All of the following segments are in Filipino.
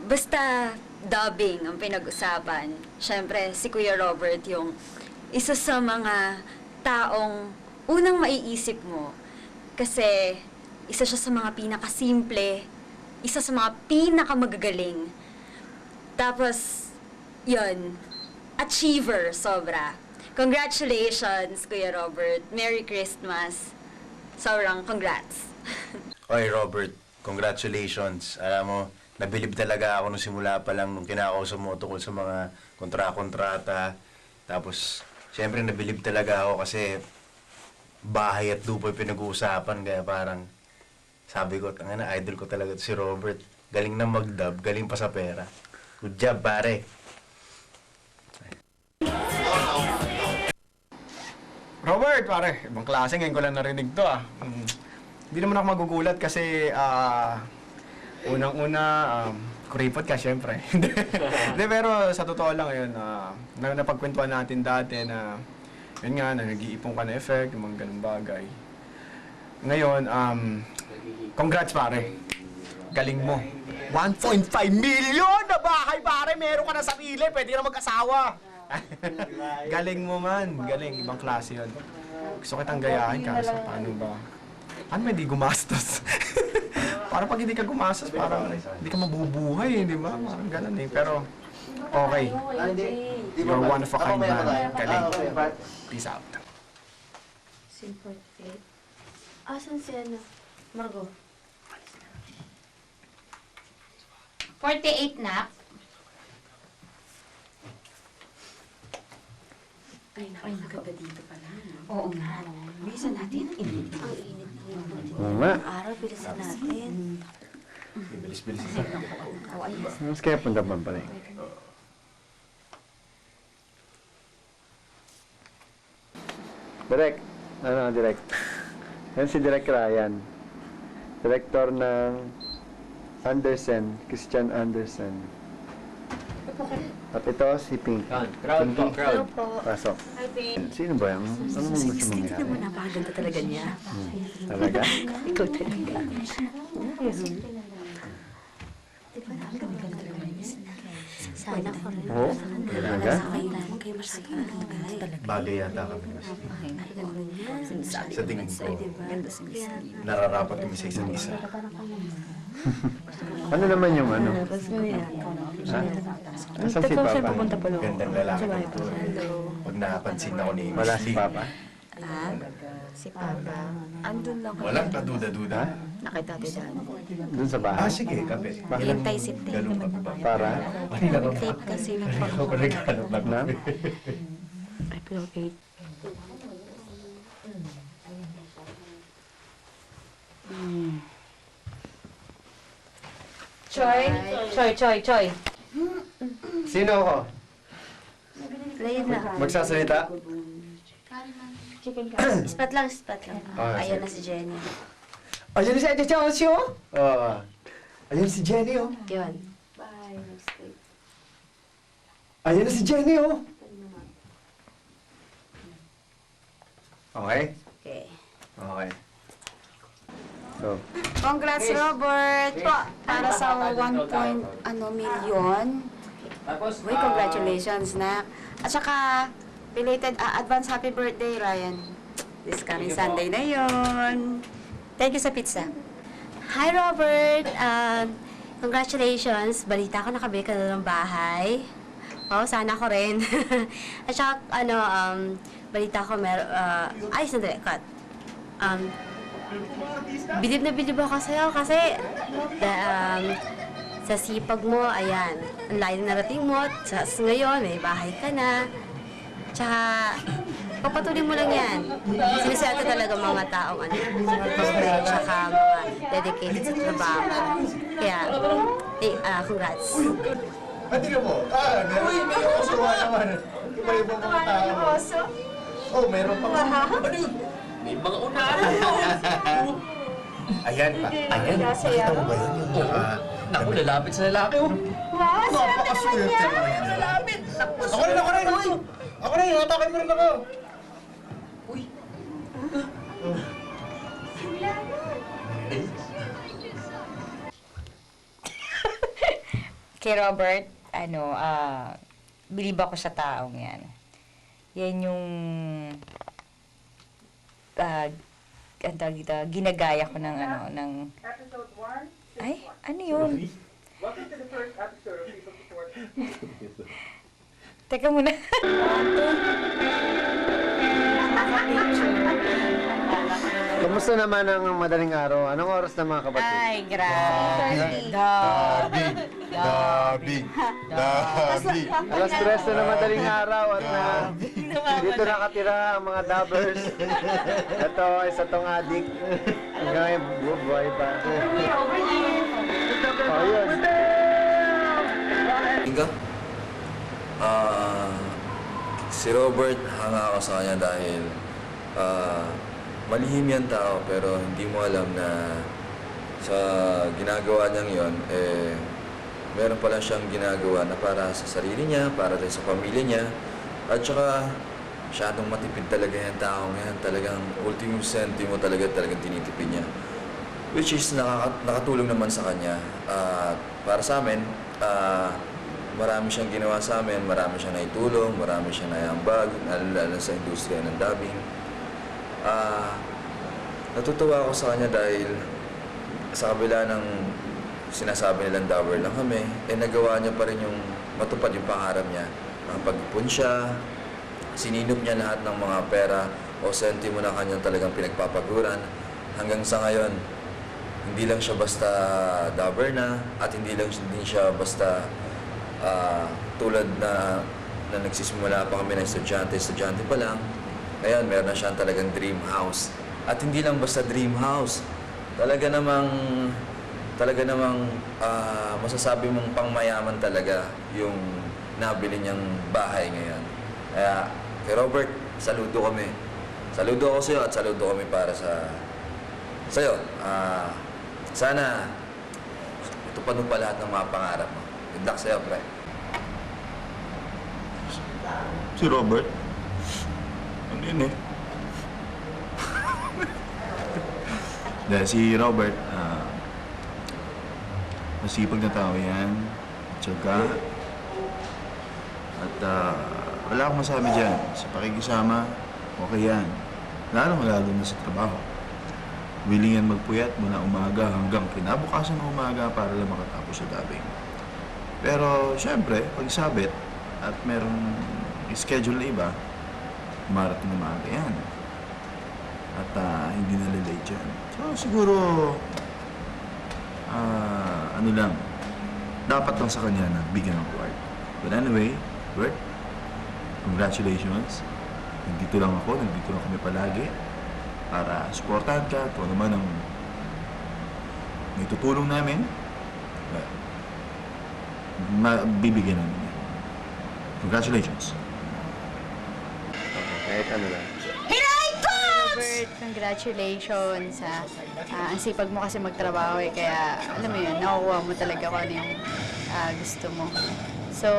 Basta dubbing ang pinag-usapan. Siyempre, si Kuya Robert yung isa sa mga taong unang maiisip mo. Kasi isa siya sa mga pinakasimple, isa sa mga pinakamagagaling. Tapos, yun, achiever, sobra. Congratulations, Kuya Robert. Merry Christmas. Sobrang congrats. Oy, Robert, congratulations. Alam mo, nabilib talaga ako nung simula pa lang nung kinakausap mo tungkol sa mga kontrata. Tapos, siyempre nabilib talaga ako kasi bahay at lupa yung pinag-uusapan. Kaya parang, sabi ko, tangina, idol ko talaga si Robert. Galing na mag-dub, galing pa sa pera. Good job, pare. Robert, pare, ibang klase. Ngayon ko lang narinig to, ah. Hindi naman ako magugulat kasi, unang-una, kuripot ka, syempre. Hindi, pero sa totoo lang yun, napagkwentuhan natin dati na, yun nga, na nag-iipon ka na effect, yung mga ganun bagay. Ngayon, congrats, pare. Galing mo. 1.5 million na bahay, pare! Meron ka na sarili, pwede ka na mag-asawa. Galing mo man. Galing. Ibang klase yun. Gusto kitang gayahin kaso paano ba? Ano ba hindi gumastos? Parang pag hindi ka gumastos, parang hindi ka mabubuhay, di ba? Parang ganun eh. Pero, okay. You're one of a kind man. Galing. Peace out. Simple fate. Asan si ano? Margo? 48 na. Ay, maganda dito pala. Oo nga. Bilisan natin. Ang init. Oo nga. Ang araw, bilisan natin. Bilis-bilis. Mas kaya punta pa pala eh. Direk. Ano, Direk? Yan si Direk Ryan. Director ng Andersen, Christian Andersen. At ito si Pink. Crowd po, crowd. Pasok. Sino ba yan? Ano mo gusto mong Tingnan mo, napakaganda talaga niya. Talaga? Ikaw talaga. Sana ko rin. Oo? Talaga? Huwag kayo masyadong Bagay yata kami mas. Sinasabi Sa tingin ko, Ganda si Miss Lee. nararapat kami sa isa't isa. Ano naman yung ano? Ha? Nasaan si Papa? Gandang lalaki to. Pag napansin ako ni Wala Miss si Lee, Papa? Si Papa. Andun lang. walang kaduda-duda. Nakita ko dyan. Doon sa bahay? Sige, kape. Hintay si Tay. Ganun kape ba? Para? Tape kasi Ikaw pa regalo na Na? Ay, pero 8. Choy. Sino ako? Layan na. Magsasalita? Spat lang. Ayan na si Jenny. Ayan si Ate Chelsea, oh! Oo. Ayan si Jenny, oh. Yun. Ayan na si Jenny, oh. Okay? Okay. Okay. So, Congrats, Robert! Para sa 1 million. Uy, congratulations, na. At saka, belated advance happy birthday, Ryan. This coming Sunday na yon. Thank you sa pizza. Hi, Robert! Congratulations! Balita ko nakabili ka na ng bahay. Oo, sana ko rin. At saka, balita ko ay, sandali, cut. Bilib na bilib ako sa'yo kasi sa sipag mo, ayan, ang layo na narating mo, sa ngayon, may bahay ka na. Tsaka, papatuloy mo lang yan. Siniswerte talaga mga taong mabait, tsaka mga dedicated sa trabaho. Kaya, congrats. Hindi ka mo. Uy, may oso nga naman. Iba-ibang mga tao. Oh, meron pa nga. Ano yun? May mga unahan. Ayan pa. Ayan. Nakita mo ba yun? Yung Naku, lalapit sa lalaki, oh. Wow, napakaswerte mo rin. Lalapit. Ako rin. Uy! Ako rin, hatakay mo rin ako. Uy. Kay Robert, believe ako sa taong yan. Yan yung ang tawag dito, ginagaya ko ng Episode 1. ay, ano yun? Welcome to the first episode of People Support. Teka muna. Kamusta naman ang madaling araw? Anong oras na mga kapatid? Ay, grabe. Dabi! Alas 3 na madaling araw at dito nakatira ang mga dabbers. Ito, isa tong adik. Hanggang ngayon, buhay pa. Oh, yun. Inga? Si Robert, hanga ako sa kanya dahil malihim yan tao pero hindi mo alam na sa ginagawa niyang yon meron pala siyang ginagawa na para sa sarili niya, para din sa pamilya niya. At saka, masyadong matipid talaga yung tao ngayon. Talagang ultimum centimo talagang tinitipid niya. Which is nakatulong naman sa kanya. Para sa amin, marami siyang ginawa sa amin, marami siyang naitulong, marami siyang naiambag, lalo sa industriya ng dubbing. Natutuwa ako sa kanya dahil sa kabila ng sinasabi nilang dubber lang kami, nagawa niya pa rin yung matupad yung pangarap niya. Nakapag-ipon siya, sininop niya lahat ng mga pera o sentimo na kanyang talagang pinagpapaguran. Hanggang sa ngayon, hindi lang siya basta dubber na at hindi din siya basta tulad na nagsisimula pa kami ng estudyante pa lang. Ngayon, meron na siyang talagang dream house. At hindi lang basta dream house. Talaga namang masasabi mong pangmayaman talaga yung nabili niyang bahay ngayon. Kaya, kay Robert, saludo kami. Saludo ako sa'yo at saludo kami para sa'yo. Sana, tupad mo pa lahat ng mga pangarap mo. Good luck sa'yo, pre. Si Robert? Ano yun eh? Dahil si Robert, masipag na tao yan, tiyaga, at wala akong masabi dyan. Sa pakikisama, okay yan. Lalo na sa trabaho. Willing yan magpuyat mula umaga hanggang kinabukasan ng umaga para lang makatapos sa dubbing. Pero, syempre, pag sabit at merong schedule na iba, marating na maaga yan. At hindi na-late yan. So, siguro, ano lang, dapat lang sa kanya na bigyan ng award. But anyway, Bert, congratulations. Nandito lang ako, nandito lang kami palagi para supportahan ka kung ano man ang naitutulong namin. Bibigyan namin yan. Congratulations. Kahit ano lang. Robert, congratulations. Ang sipag mo kasi magtrabaho eh, kaya alam mo yun, nakukuha mo talaga kung ano yung gusto mo. So,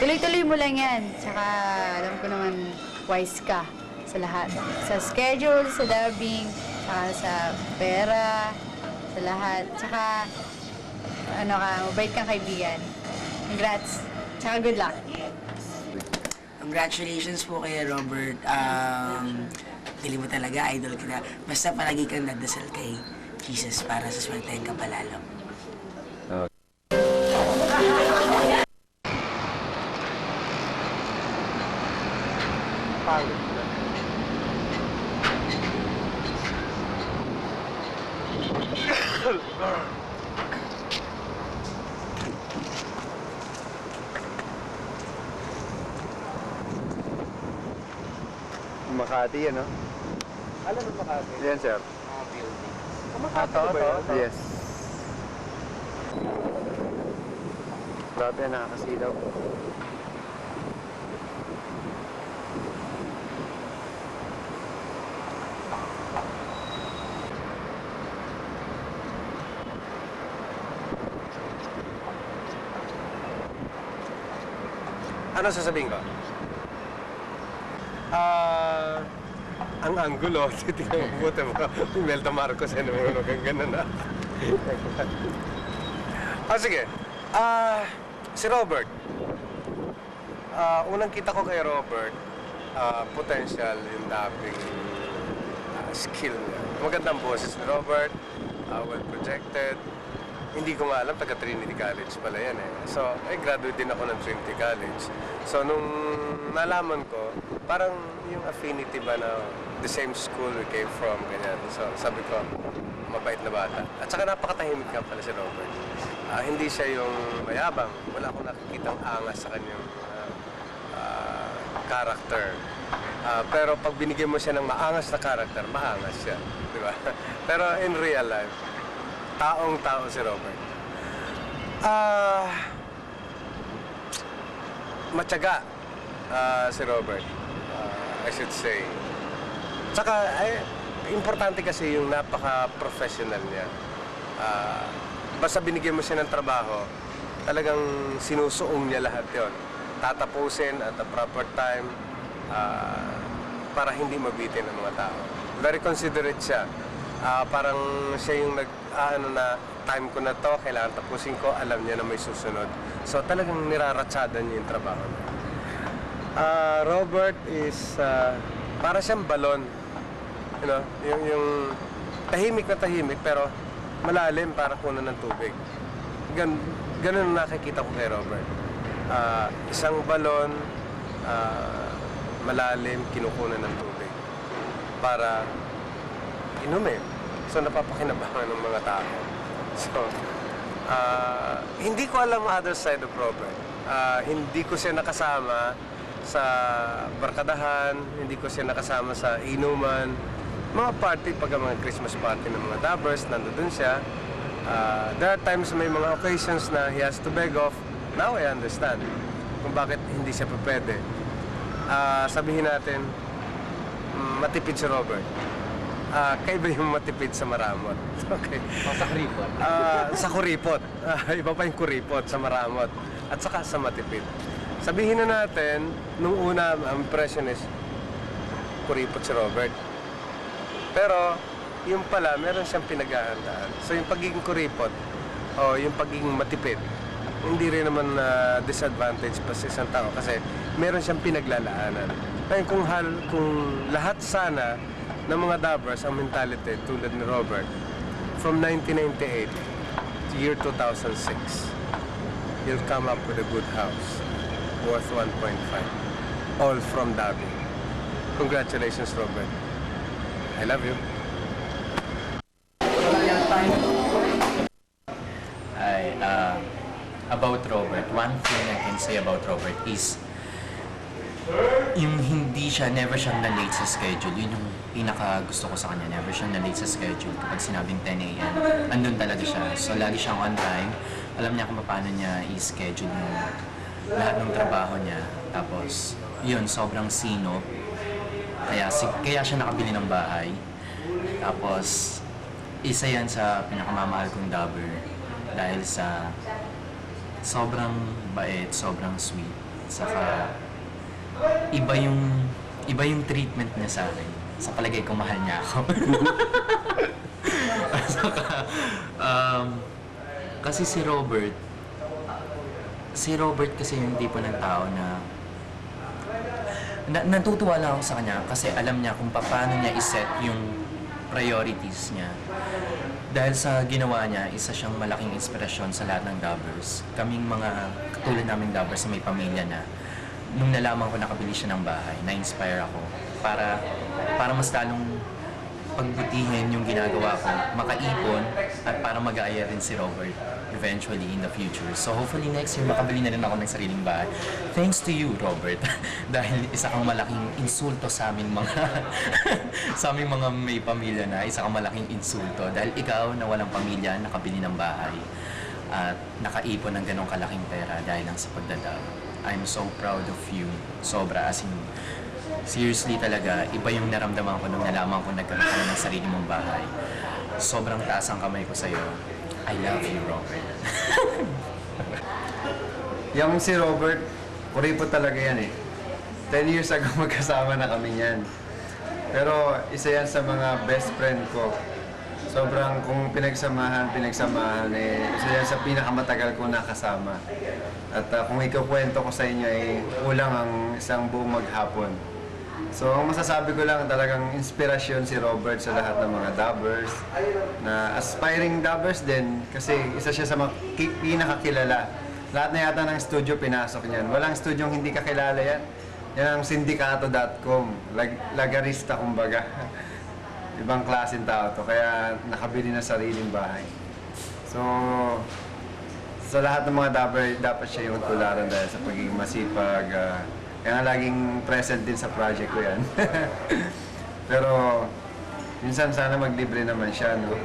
tuloy-tuloy mo lang yan. Tsaka alam ko naman, wise ka sa lahat. Sa schedule, sa dubbing, tsaka sa pera, sa lahat. Tsaka, mabait kang kaibigan. Congrats. Tsaka good luck. Congratulations po kay Robert. Pili mo talaga, idol kita. Basta palagi kang nadasal kay Jesus para sa sweltahin ka palalo. Makati yan, no? Alam mo Makati? Yan, sir. Makati ba yan? Yes. Grabe, nakakasilaw. Ano sasabihin ko? Ang anggulo, tingnan mo buti mo. Imelda Marcos, ano mo, hanggang ganun na. Sige. Si Robert. Unang kita ko kay Robert, potential yung dating skill niya. Magandang boses ni Robert, well projected. Hindi ko nga alam, taga Trinity College pala yan eh. So, graduate din ako ng Trinity College. So, nung nalaman ko, parang yung affinity ba na the same school we came from, ganyan. So, sabi ko, mabait na bata. At saka napakatahimik nga pala si Robert. Hindi siya yung mayabang. Wala akong nakikitang angas sa kanyang character. Pero pag binigyan mo siya ng maangas na character, maangas siya. Di ba? Pero in real life, taong-tao si Robert. Matyaga si Robert, I should say. Tsaka, importante kasi yung napaka-professional niya. Basta binigyan mo siya ng trabaho, talagang sinusuong niya lahat yon. Tatapusin at the proper time para hindi mabitin ng mga tao. Very considerate siya. Parang siya yung na time ko na to, kailangan tapusin ko, alam niya na may susunod. So talagang niraratsada niya yung trabaho niya. Robert is para siyang balon. You know, yung tahimik na tahimik pero malalim para kunan ng tubig. Ganun nakikita ko kay Robert. Isang balon, malalim, kinukunan ng tubig para inumin. So, napapakinabangan ng mga tao. So, hindi ko alam other side of Robert. Hindi ko siya nakasama sa barkadahan, hindi ko siya nakasama sa inuman. Mga party, pag mga Christmas party ng mga dabbers, nandoon siya. There are times may mga occasions na he has to beg off. Now I understand kung bakit hindi siya pwede. Sabihin natin, matipid si Robert. Kaiba yung matipid sa maramot. Okay. Sa kuripot. Sa kuripot. Iba pa yung kuripot sa maramot. At saka sa matipid. Sabihin na natin, nung una, ang impression is, kuripot si Robert. Pero, yung pala, meron siyang pinaghahandaan. So, yung pagiging kuripot, o yung pagiging matipid, hindi rin naman disadvantage pa sa isang tao kasi meron siyang pinaglalaanan. Kaya kung lahat sana ng mga dabbers ang mentality tulad ni Robert, from 1998 to year 2006, you'll come up with a good house worth 1.5. All from dabbing. Congratulations, Robert. I love you. About Robert, one thing I can say about Robert is yung never siyang na-late sa schedule. Yun yung pinaka gusto ko sa kanya. Never siyang na-late sa schedule. Kapag sinabing 10 a.m., andun talaga siya. So, lagi siyang on time. Alam niya kung paano niya i-schedule yung lahat ng trabaho niya. Tapos, yun, sobrang sino. Kaya siya nakabili ng bahay. Tapos, isa yan sa pinakamamahal kong dabber. Dahil sa sobrang bait, sobrang sweet. Saka, iba yung treatment niya sa akin. Sa palagay ko, mahal niya ako. Saka, kasi si Robert kasi yung tipo ng tao na natutuwa lang ako sa kanya kasi alam niya kung paano niya iset yung priorities niya. Dahil sa ginawa niya, isa siyang malaking inspirasyon sa lahat ng dabbers. Kaming mga katulad naming dabbers na may pamilya na, nung nalaman ko nakabili siya ng bahay, na-inspire ako para mas talong pagbutihin yung ginagawa ko, makaipon, at para mag-aaya rin si Robert eventually in the future. So hopefully next year makabili na rin ako ng sariling bahay. Thanks to you, Robert. Dahil isa kang malaking insulto sa aming mga sa aming mga may pamilya na, isa kang malaking insulto. Dahil ikaw na walang pamilya, nakabili ng bahay at nakaipon ng ganong kalaking pera dahil lang sa pagdadab. I'm so proud of you. Sobra, as in, seriously talaga, iba yung naramdaman ko nung nalaman ko nagkaroon ka ng sarili mong bahay. Sobrang taas ang kamay ko sa'yo. I love you, Robert. Yung si Robert, kuripot talaga yan eh. 10 years ago magkasama na kami yan. Pero isa yan sa mga best friend ko Sobrang kung pinagsamahan, isa yan sa pinakamatagal kong nakasama. At kung ikukwento ko sa inyo kulang ang isang buong maghapon. So, ang masasabi ko lang talagang inspirasyon si Robert sa lahat ng mga dubbers, na aspiring dubbers din, kasi isa siya sa mga pinakakilala. Lahat na yata ng studio pinasok niyan. Walang studyong hindi kakilala yan. Yan ang sindikato.com, lagarista kumbaga. Ibang klaseng tao to, kaya nakabili na sariling bahay. So, sa lahat ng mga dubber, dapat siya yung tularan dahil sa pagiging masipag. Kaya nga laging present din sa project ko yan. Pero, minsan sana maglibre naman siya, no?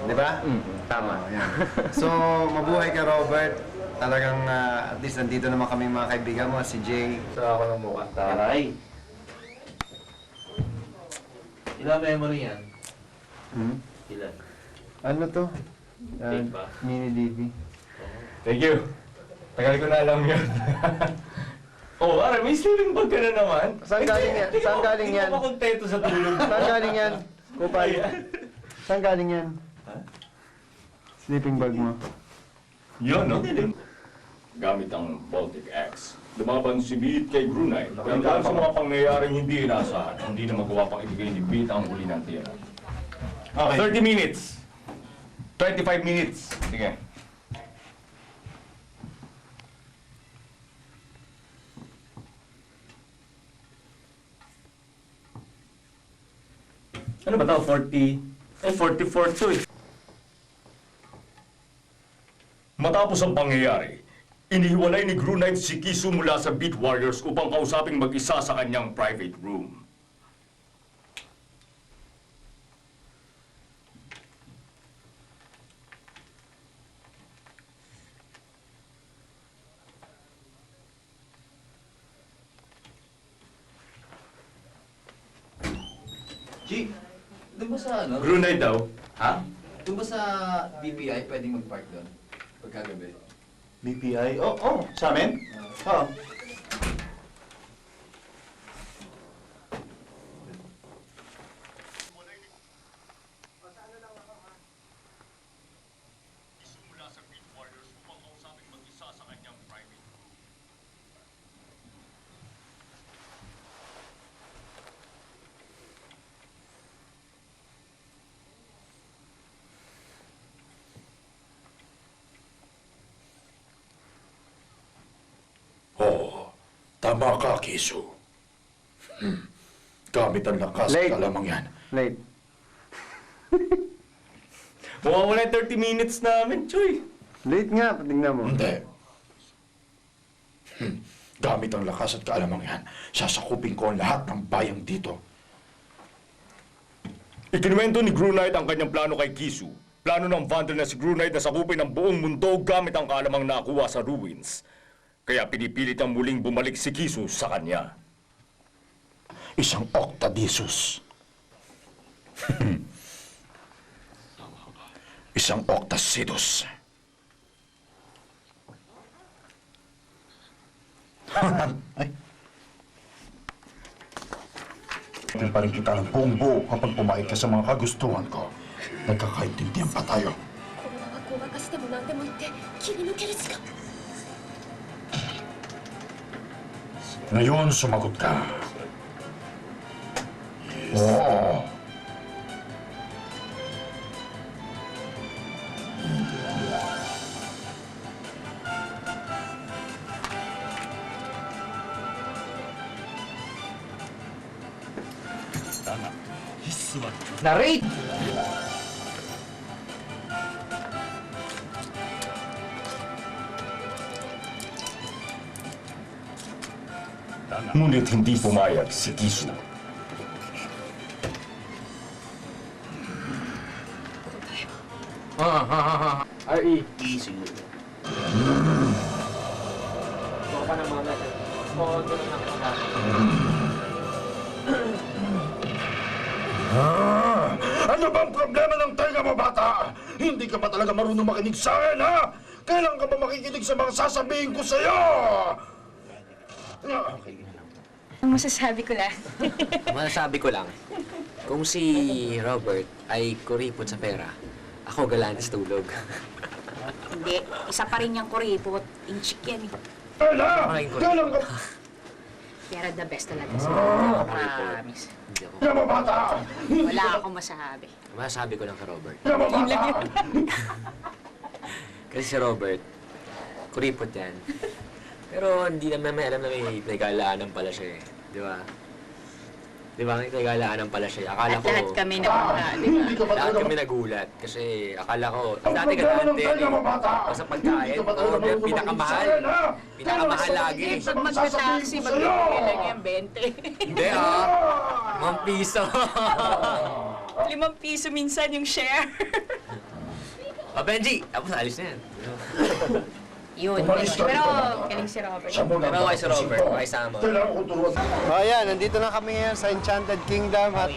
Di ba? Tama. Yan. So, mabuhay ka, Robert. Talagang, at least nandito naman kami mga kaibigan mo, si Jay. So ako ng mukha. Taray. Ilang memory yan? Ilan? Ano to? Big ba? Mini DV. Thank you. Tagal ko na alam yun. Oh, Ara, may sleeping bag ka na naman. Saan galing yan? Saan galing yan? Hindi ko makontento sa tulog mo. Saan galing yan? Kupal. Saan galing yan? Sleeping bag mo. Yun, no? Gamit ang Baltic X. Lumaban si Beat kay Brunei. Pero dahil sa mga pangyayaring hindi inaasahan, hindi na magawa pang ibigay ni Beat ang huli ng tira. Okay. 30 minutes. 25 minutes. Sige. Ano ba ito? 44 to eh. Matapos ang pangyayari, inihiwalay ni Grunite si Kisu mula sa Beat Warriors upang kausaping mag-isa sa kanyang private room. G, doon ba sa ano? Grunite daw. Ha? Doon ba sa BPI pwedeng mag-park doon? Pagkagabi? BPI? Oh, sa amin? Oo. Oo, tama ka, Kisu. Gamit ang lakas Late. at alamang yan. Late. Mawawala yung 30 minutes namin, Choy. Late nga, tingnan mo. Hindi. Gamit ang lakas at kaalamang yan, sasakupin ko ang lahat ng bayang dito. Ikinuwento ni Grunite ang kanyang plano kay Kisu. Plano ng Vandal na si Grunite na sakupin ang buong mundo gamit ang kaalamang nakuha sa ruins. Kaya pinipilit ang muling bumalik si Kisu sa kanya. Isang Octadisus. Isang Octacidus. Ay. Tingnan pa rin kita ng buong buo kapag pumayag ka sa mga kagustuhan ko. Nagkakaintindihan pa tayo. Ngayon, sumagot ka. Oo. Narrate! Ngunit hindi pumayag si Kisu. R.E. Easy. Baka na mga natin. Oo, doon na Ano bang problema ng tenga mo, bata? Hindi ka ba talaga marunong makinig sa akin, ha? Kailan ka ba makikinig sa mga sasabihin ko sa'yo? Ang masasabi ko lang. Masasabi ko lang, Kung si Robert ay kuripot sa pera, ako galante sa tulog. Hindi, isa pa rin yung kuripot. Inchik yan eh. Maraming kuripot. Pero the best talaga siya. Promise. Hindi ako. Wala akong masabi. Masasabi ko lang kay Robert. Yun lang yun. Kasi si Robert, kuripot yan. Pero hindi naman may alam na may pinag-aalaanan pala siya eh. Di ba? Di ba? May pinag-aalaanan pala siya. Akala At ko... lahat kami nagulat, di ba? Lahat kami nagulat. Kasi akala ko... Dati galante yan eh. Basta pagkain, order, pinakamahal. Pinakamahal lagi. Pag magta-taxi, magbibigay lang yung 20. Hindi ah. 5 piso. 5 piso minsan yung share. O Benji, tapos alis na yan. Yun. Pero galing si Robert. Pero kay si Robert, kay Sama. Ayan, nandito na kami ngayon sa Enchanted Kingdom at